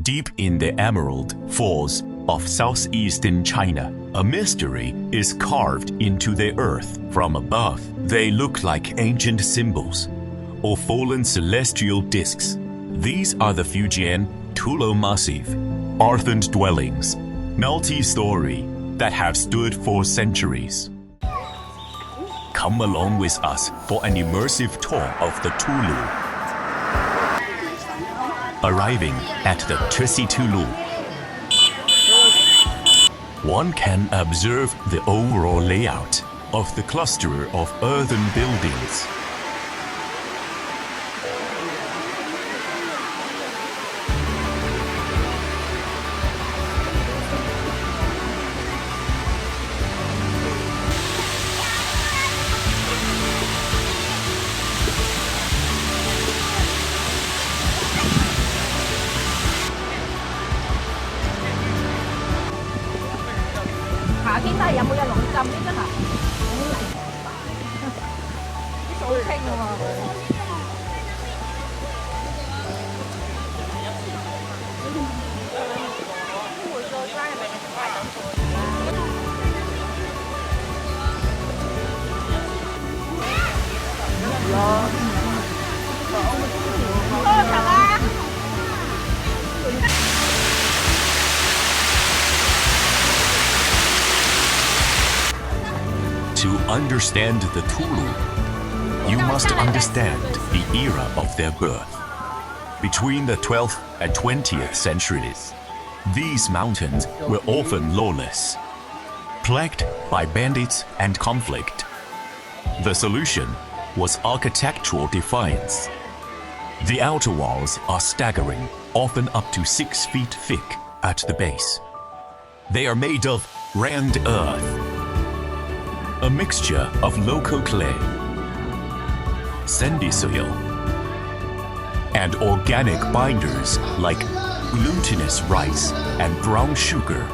Deep in the emerald falls of southeastern China, a mystery is carved into the earth from above. They look like ancient symbols or fallen celestial discs. These are the Fujian Tulou Massif, earthen dwellings, multi-story, that have stood for centuries. Come along with us for an immersive tour of the Tulou. Arriving at the初溪Tulou, one can observe the overall layout of the cluster of earthen buildings. To understand the Tulou, you must understand the era of their birth. Between the 12th and 20th centuries, these mountains were often lawless, plagued by bandits and conflict. The solution was architectural defiance. The outer walls are staggering, often up to 6 feet thick at the base. They are made of round earth, a mixture of local clay, sandy soil, and organic binders like glutinous rice and brown sugar.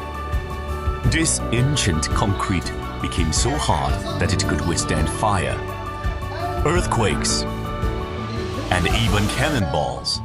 This ancient concrete became so hard that it could withstand fire, earthquakes, and even cannonballs.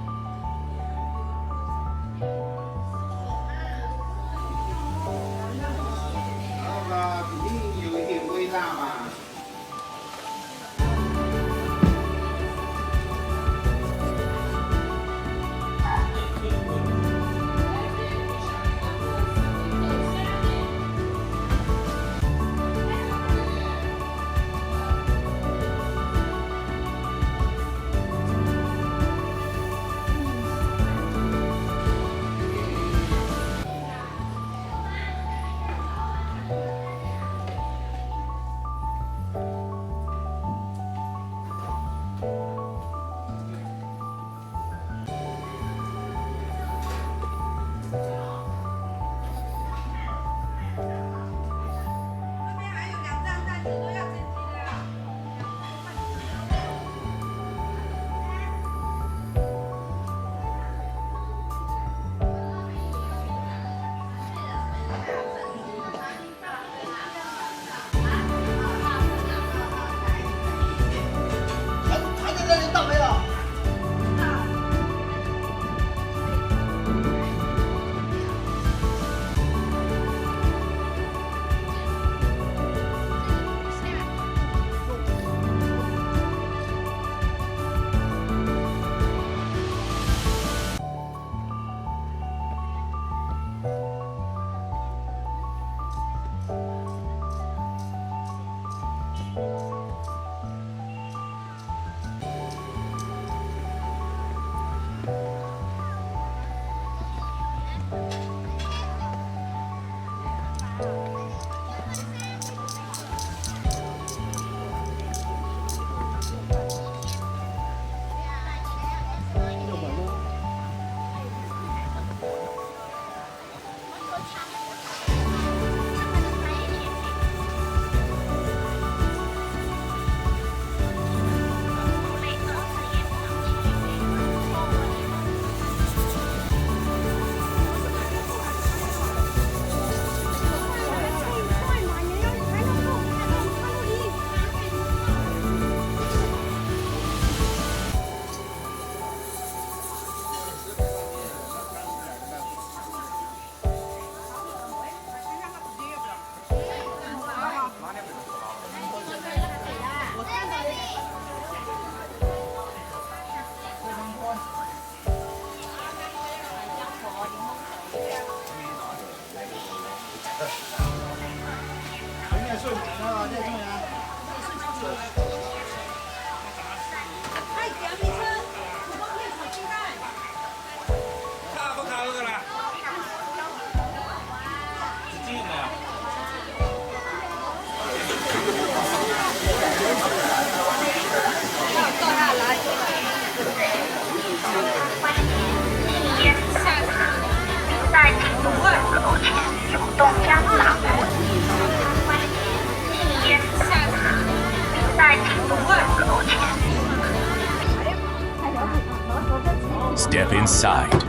Step inside,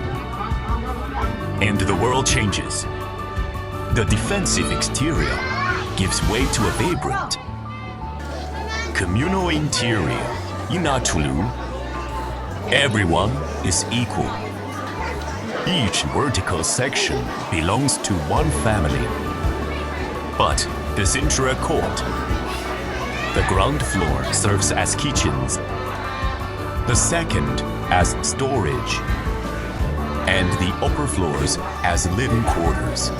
and the world changes. The defensive exterior gives way to a vibrant, communal interior. In Tulou, everyone is equal. Each vertical section belongs to one family. But the central court, the ground floor serves as kitchens, the second as storage, and the upper floors as living quarters.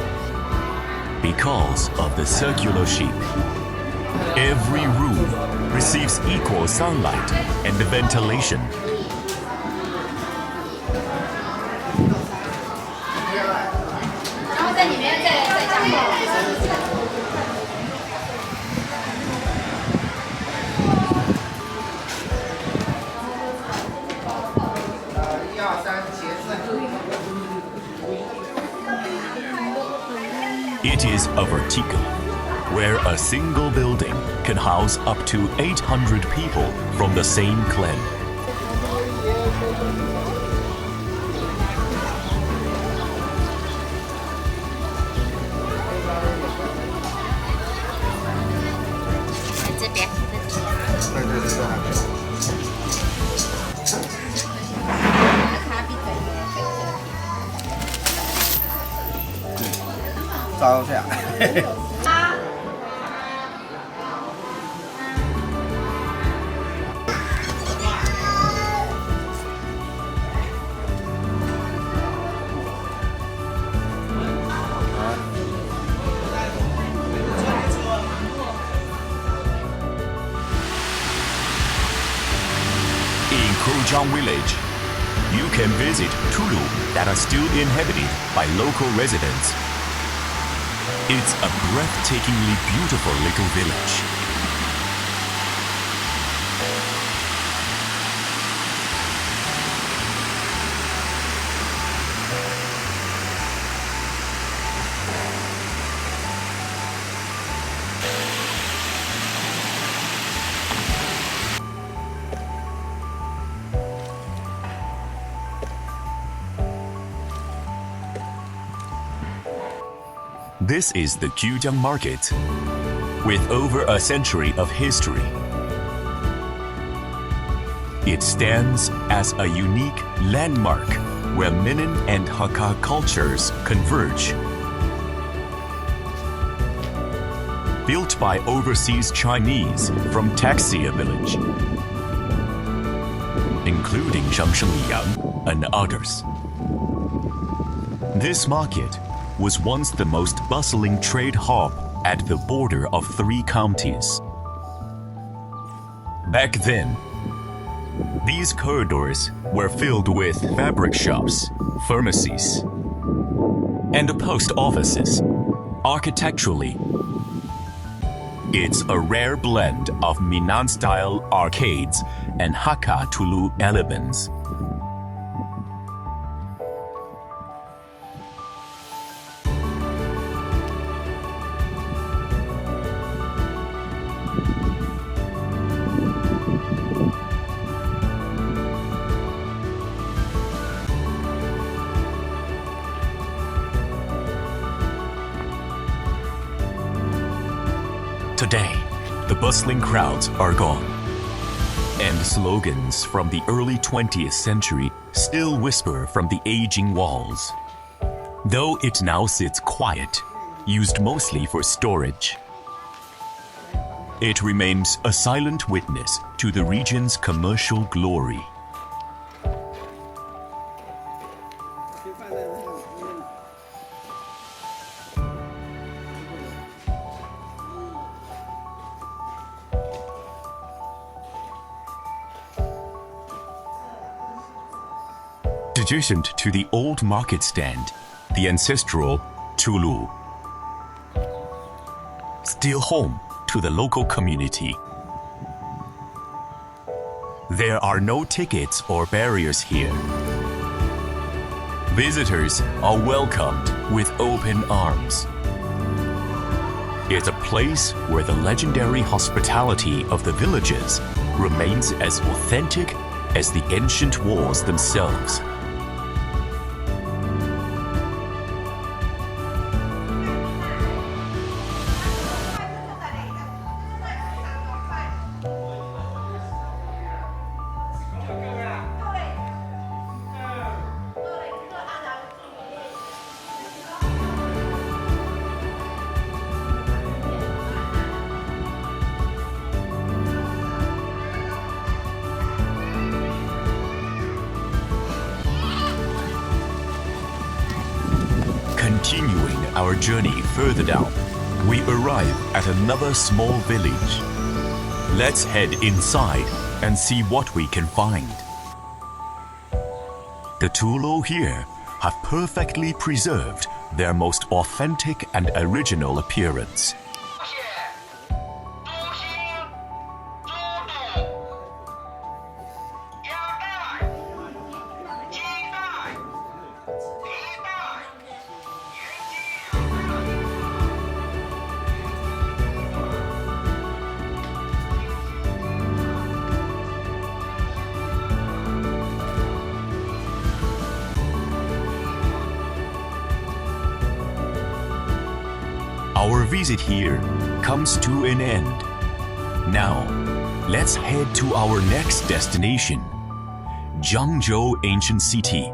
Because of the circular shape, every room receives equal sunlight and ventilation. It is a vertical, where a single building can house up to 800 people from the same clan. In Fujian village, you can visit Tulou that are still inhabited by local residents. It's a breathtakingly beautiful little village. This is the Fujian market, with over a century of history. It stands as a unique landmark where Minin and Hakka cultures converge. Built by overseas Chinese from Taxia village, including Zhangsheng Liyang and others. This market was once the most bustling trade hub at the border of 3 counties. Back then, these corridors were filled with fabric shops, pharmacies, and post offices. Architecturally, it's a rare blend of Minnan-style arcades and Hakka Tulou elements. Today, the bustling crowds are gone, and slogans from the early 20th century still whisper from the aging walls. Though it now sits quiet, used mostly for storage, it remains a silent witness to the region's commercial glory. adjacent to the old market stand, the ancestral Tulou, still home to the local community. There are no tickets or barriers here. Visitors are welcomed with open arms. It's a place where the legendary hospitality of the villagers remains as authentic as the ancient walls themselves. Continuing our journey further down, we arrive at another small village. Let's head inside and see what we can find. The Tulou here have perfectly preserved their most authentic and original appearance. Our visit here comes to an end. Now, let's head to our next destination, Zhangzhou Ancient City.